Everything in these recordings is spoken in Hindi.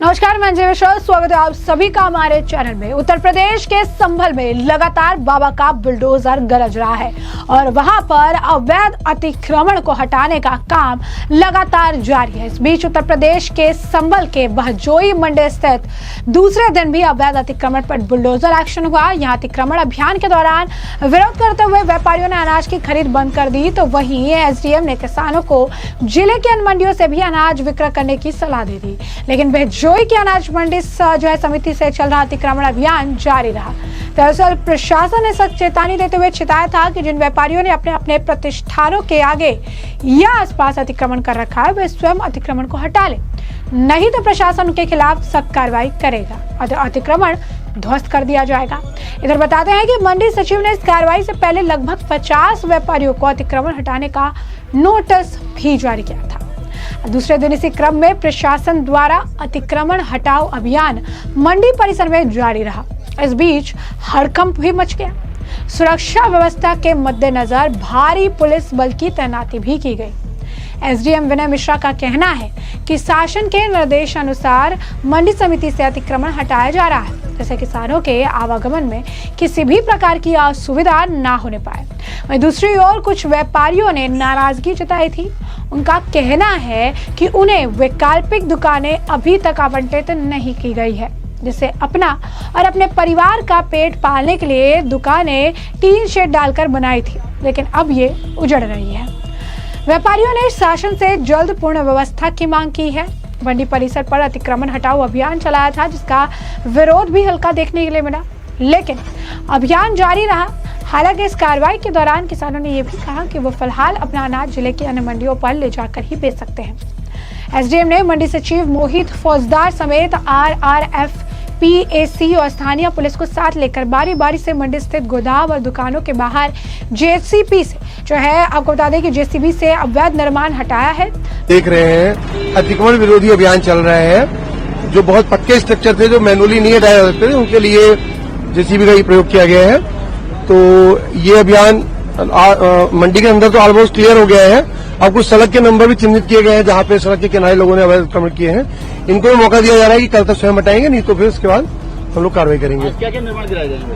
नमस्कार, मैं अंजलि मिश्रा, स्वागत है आप सभी का हमारे चैनल में। उत्तर प्रदेश के संभल में लगातार बाबा का बुलडोजर गरज रहा है और वहां पर अवैध अतिक्रमण को हटाने का काम लगातार जारी है। इस बीच उत्तर प्रदेश के संभल के बहजोई मंडी स्थित दूसरे दिन भी अवैध अतिक्रमण पर बुलडोजर एक्शन हुआ। यहाँ अतिक्रमण अभियान के दौरान विरोध करते हुए व्यापारियों ने अनाज की खरीद बंद कर दी, तो वहीं एसडीएम ने किसानों को जिले के अन्य मंडियों से भी अनाज विक्रय करने की सलाह दे दी, लेकिन बहजोई की अनाज मंडी जो है समिति से चल रहा अतिक्रमण अभियान जारी रहा। दरअसल प्रशासन ने सख्त चेतावनी देते हुए चिताया था कि जिन व्यापारियों ने अपने अपने प्रतिष्ठानों के आगे या आसपास अतिक्रमण कर रखा है वे स्वयं अतिक्रमण को हटा ले, नहीं तो प्रशासन उनके खिलाफ सख्त कार्रवाई करेगा, अतिक्रमण ध्वस्त कर दिया जाएगा। इधर बताते हैं कि मंडी सचिव ने इस कार्रवाई से पहले लगभग 50 व्यापारियों को अतिक्रमण हटाने का नोटिस भी जारी किया था। दूसरे दिन इसी क्रम में प्रशासन द्वारा अतिक्रमण हटाओ अभियान मंडी परिसर में जारी रहा। इस बीच हड़कंप भी मच गया। सुरक्षा व्यवस्था के मद्देनजर भारी पुलिस बल की तैनाती भी की गई। एसडीएम विनय मिश्रा का कहना है कि शासन के निर्देश अनुसार मंडी समिति से अतिक्रमण हटाया जा रहा है, जैसे किसानों के आवागमन में किसी भी प्रकार की असुविधा ना होने पाए। वहीं दूसरी ओर कुछ व्यापारियों ने नाराजगी जताई थी। उनका कहना है कि उन्हें वैकल्पिक दुकानें अभी तक आवंटित नहीं की गई है, जिसे अपना और अपने परिवार का पेट पालने के लिए दुकानें टीन शेड डालकर बनाई थी, लेकिन अब ये उजड़ रही है। व्यापारियों ने शासन से जल्द पूर्ण व्यवस्था की मांग की है। मंडी परिसर पर अतिक्रमण हटाओ अभियान चलाया था, जिसका विरोध भी हल्का देखने के लिए मिला, लेकिन अभियान जारी रहा। हालांकि इस कार्रवाई के दौरान किसानों ने यह भी कहा कि वो फिलहाल अपना अनाज जिले की अन्य मंडियों पर ले जाकर ही बेच सकते हैं। एसडीएम ने मंडी सचिव मोहित फौजदार समेत आरआरएफ, पीएसी और स्थानीय पुलिस को साथ लेकर बारी बारी से मंडी स्थित गोदाम और दुकानों के बाहर जेसीबी से जो है, आपको बता दें कि जेसीबी से अवैध निर्माण हटाया है। देख रहे हैं अतिक्रमण विरोधी अभियान चल रहा है। जो बहुत पक्के स्ट्रक्चर थे, जो मैनुअली नहीं हटाए जा सकते थे, उनके लिए जेसीबी का ही प्रयोग किया गया है। तो ये अभियान मंडी के अंदर तो ऑलमोस्ट क्लियर हो गया है। अब कुछ सड़क के नंबर भी चिन्हित किए गए हैं जहां पे सड़क के किनारे लोगों ने अवैध अतिक्रमण किए हैं। इनको भी मौका दिया जा रहा है कि कल तक स्वयं हटाएंगे, नहीं तो फिर उसके बाद हम लोग कार्रवाई करेंगे। क्या क्या निर्माण कराए जाएंगे?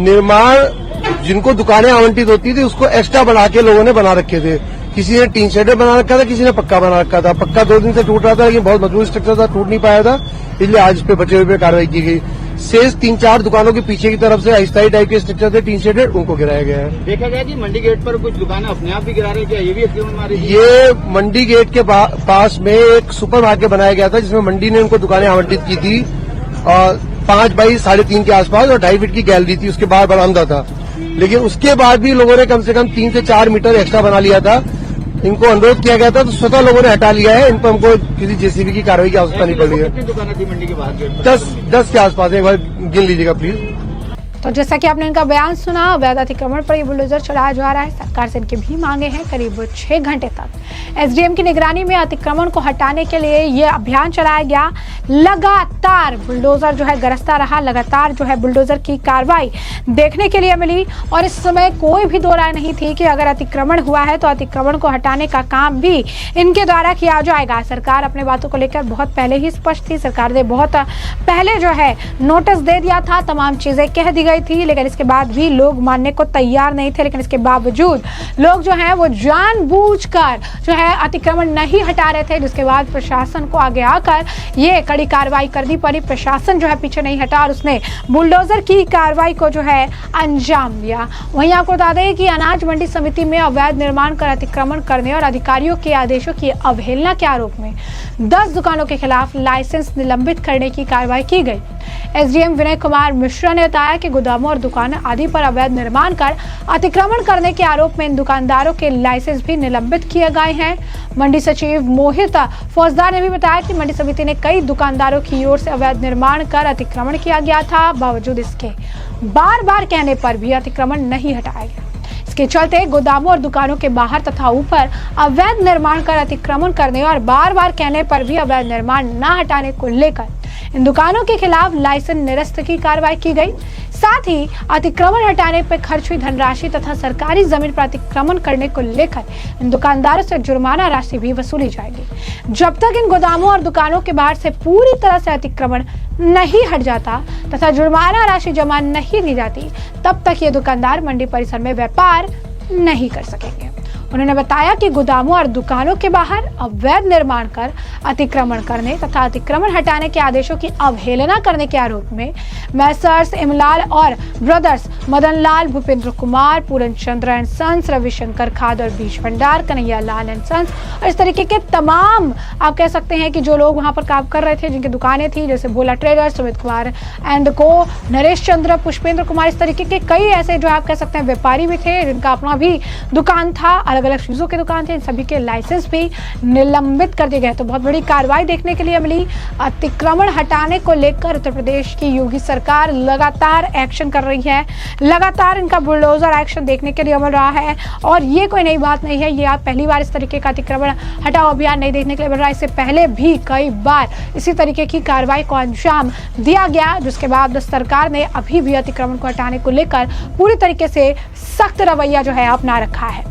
निर्माण जिनको दुकानें आवंटित होती थी उसको एक्स्ट्रा बढ़ा के लोगों ने बना रखे थे। किसी ने टीन शेड बना रखा था, किसी ने पक्का बना रखा था। पक्का 2 दिन से टूट रहा था, लेकिन बहुत मजबूत स्ट्रक्चर था, टूट नहीं पाया था, इसलिए आज इस पे बचे हुए पे कार्रवाई की गई। शेष 3-4 दुकानों के पीछे की तरफ से अस्थायी टाइप के स्ट्रक्चर थे, टीन शेडेड, उनको गिराया गया है। देखा गया कि मंडी गेट पर कुछ दुकानें अपने आप ही गिरा रही, क्या ये भी अतिक्रमण मारी? ये मंडी गेट के पास में एक सुपर मार्केट बनाया गया था, जिसमें मंडी ने उनको दुकानें आवंटित की थी और 5 बाई 3.5 के आसपास और 2.5 फीट की गैलरी थी, उसके बाहर बरामदा था। लेकिन उसके बाद भी लोगों ने कम से कम 3 से 4 मीटर एक्स्ट्रा बना लिया था। इनको अनुरोध किया गया था, तो स्वतः लोगों ने हटा लिया है। इन पर हमको किसी जेसीबी की कार्रवाई की आवश्यकता नहीं पड़ रही है। कितनी दुकानें थी मंडी के बाहर गेट पर? 10 के आसपास, एक बार गिन लीजिएगा प्लीज। तो जैसा कि आपने इनका बयान सुना, अवैध अतिक्रमण पर ये बुलडोजर चलाया जा रहा है। सरकार से इनकी भी मांगे हैं। करीब 6 घंटे तक एसडीएम की निगरानी में अतिक्रमण को हटाने के लिए ये अभियान चलाया गया। लगातार बुलडोजर जो है गरजता रहा, लगातार जो है बुलडोजर की कार्रवाई देखने के लिए मिली और इस समय कोई भी दो राय नहीं थी कि अगर अतिक्रमण हुआ है तो अतिक्रमण को हटाने का काम भी इनके द्वारा किया जाएगा। सरकार अपने बातों को लेकर बहुत पहले ही स्पष्ट थी। सरकार ने बहुत पहले जो है नोटिस दे दिया था, तमाम चीजें कह दी गई थी, लेकिन इसके बाद भी लोग मानने को तैयार नहीं थे। लेकिन इसके बावजूद लोग जो है वो जानबूझकर जो है अतिक्रमण नहीं हटा रहे थे, जिसके बाद प्रशासन को आगे आकर ये कड़ी कार्रवाई करनी पड़ी। प्रशासन जो है पीछे नहीं हटा और उसने बुलडोजर की कार्रवाई को जो है अंजाम दिया। वहीं आपको बता दें कि अनाज मंडी समिति में अवैध निर्माण कर अतिक्रमण करने और अधिकारियों के आदेशों की अवहेलना के आरोप में 10 दुकानों के खिलाफ लाइसेंस निलंबित करने की कार्रवाई की गई। एसडीएम विनय कुमार मिश्रा ने बताया कि गोदामों और दुकानों आदि पर अवैध निर्माण कर अतिक्रमण करने के आरोप में इन दुकानदारों के लाइसेंस भी निलंबित किए गए हैं। मंडी सचिव मोहित फौजदार ने भी बताया कि मंडी समिति ने कई दुकानदारों की ओर से अवैध निर्माण कर अतिक्रमण किया गया था, बावजूद इसके बार बार कहने पर भी अतिक्रमण नहीं हटाया गया। इसके चलते गोदामों और दुकानों के बाहर तथा ऊपर अवैध निर्माण कर अतिक्रमण करने और बार बार कहने पर भी अवैध निर्माण न हटाने को लेकर इन दुकानों के खिलाफ लाइसेंस निरस्त की कार्रवाई की गई। साथ ही अतिक्रमण हटाने पर खर्च हुई धनराशि तथा सरकारी जमीन पर अतिक्रमण करने को लेकर इन दुकानदारों से जुर्माना राशि भी वसूली जाएगी। जब तक इन गोदामों और दुकानों के बाहर से पूरी तरह से अतिक्रमण नहीं हट जाता तथा जुर्माना राशि जमा नहीं दी जाती, तब तक ये दुकानदार मंडी परिसर में व्यापार नहीं कर सकेंगे। उन्होंने बताया कि गोदामों और दुकानों के बाहर अवैध निर्माण कर अतिक्रमण करने तथा अतिक्रमण हटाने के आदेशों की अवहेलना करने के आरोप में मैसर्स इमलाल और brothers Madan Lal, Bhupendra Kumar, Puran Chandra and sons, Ravishankar खाद और बीज भंडार, कन्हैया लाल एंड सन्स और इस तरीके के तमाम आप कह सकते हैं कि जो लोग वहां पर काम कर रहे थे, जिनकी दुकानें थी, जैसे भोला ट्रेडर्स, सुमित कुमार एंड को, नरेश चंद्र, पुष्पेंद्र कुमार, इस तरीके के कई ऐसे जो आप कह सकते हैं व्यापारी भी थे जिनका अपना भी दुकान था, अलग अलग चीजों की दुकान थे। इन सभी के लाइसेंस भी निलंबित कर दिए गए। तो बहुत बड़ी कार्रवाई देखने के लिए मिली। अतिक्रमण हटाने को लेकर उत्तर प्रदेश की योगी सरकार लगातार एक्शन कर रही है, लगातार इनका बुलडोजर एक्शन देखने के लिए मिल रहा है। और ये कोई नई बात नहीं है, ये आप पहली बार इस तरीके का अतिक्रमण हटाओ अभियान नहीं देखने के लिए मिल रहा है। इससे पहले भी कई बार इसी तरीके की कार्रवाई को अंजाम दिया गया, जिसके बाद सरकार ने अभी भी अतिक्रमण को हटाने को लेकर पूरी तरीके से सख्त रवैया जो है अपना रखा है।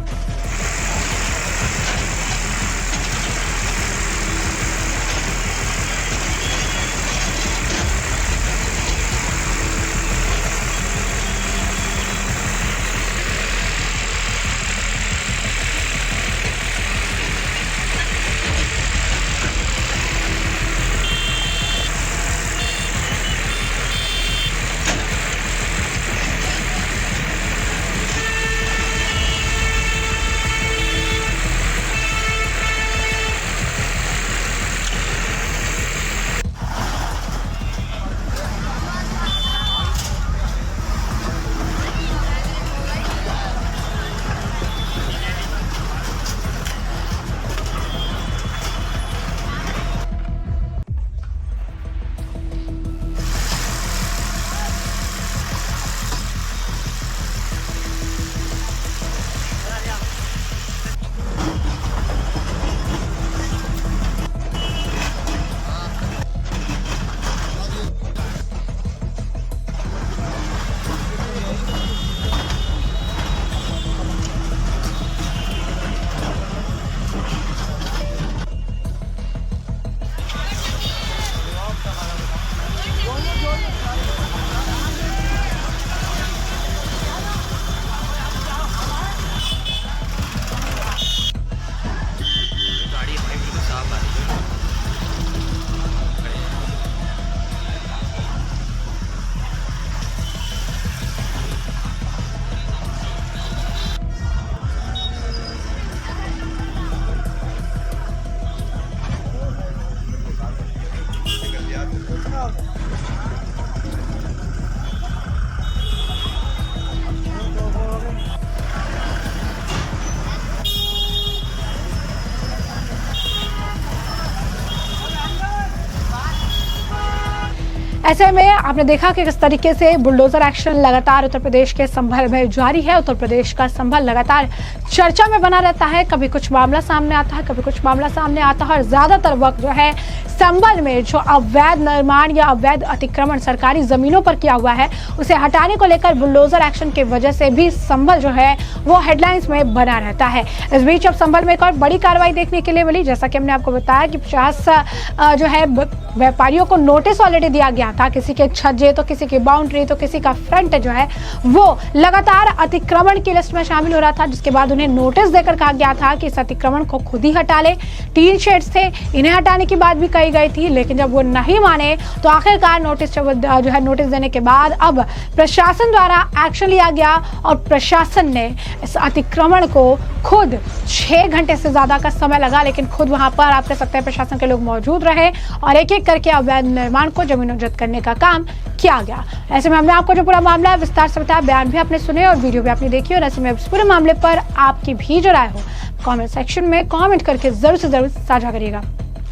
ऐसे में आपने देखा कि किस तरीके से बुलडोजर एक्शन लगातार उत्तर प्रदेश के संभल में जारी है। उत्तर प्रदेश का संभल लगातार चर्चा में बना रहता है, कभी कुछ मामला सामने आता है, कभी कुछ मामला सामने आता है और ज्यादातर वक्त जो है संभल में जो अवैध निर्माण या अवैध अतिक्रमण सरकारी जमीनों पर किया हुआ है उसे हटाने को लेकर बुलडोजर एक्शन की वजह से भी संभल जो है वो हेडलाइंस में बना रहता है। इस बीच अब संभल में एक और बड़ी कार्रवाई देखने के लिए मिली। जैसा कि हमने आपको बताया कि 50 जो है व्यापारियों को नोटिस ऑलरेडी दिया गया था, किसी के छज्जे तो किसी की बाउंड्री तो किसी का फ्रंट जो है वो लगातार अतिक्रमण की लिस्ट में शामिल हो रहा था, जिसके बाद उन्हें नोटिस देकर कहा गया था कि इस अतिक्रमण को खुद ही हटा ले। 3 शेड्स थे, इन्हें हटाने की बात भी कही गई थी, लेकिन जब वो नहीं माने तो आखिरकार नोटिस जो है नोटिस देने के बाद अब प्रशासन द्वारा एक्शन लिया गया और प्रशासन ने इस अतिक्रमण को खुद 6 घंटे से ज्यादा का समय लगा, लेकिन खुद वहां पर आप कह सकते हैं प्रशासन के लोग मौजूद रहे और एक एक करके अवैध निर्माण को जमीनों जब्त करने का काम किया गया। ऐसे में हमने आपको जो पूरा मामला विस्तार से बताया, बयान भी आपने सुने और वीडियो भी आपने देखी। और ऐसे में इस पूरे मामले पर आपकी भी जो राय हो कमेंट सेक्शन में कमेंट करके जरूर से जरूर साझा करिएगा।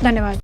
धन्यवाद।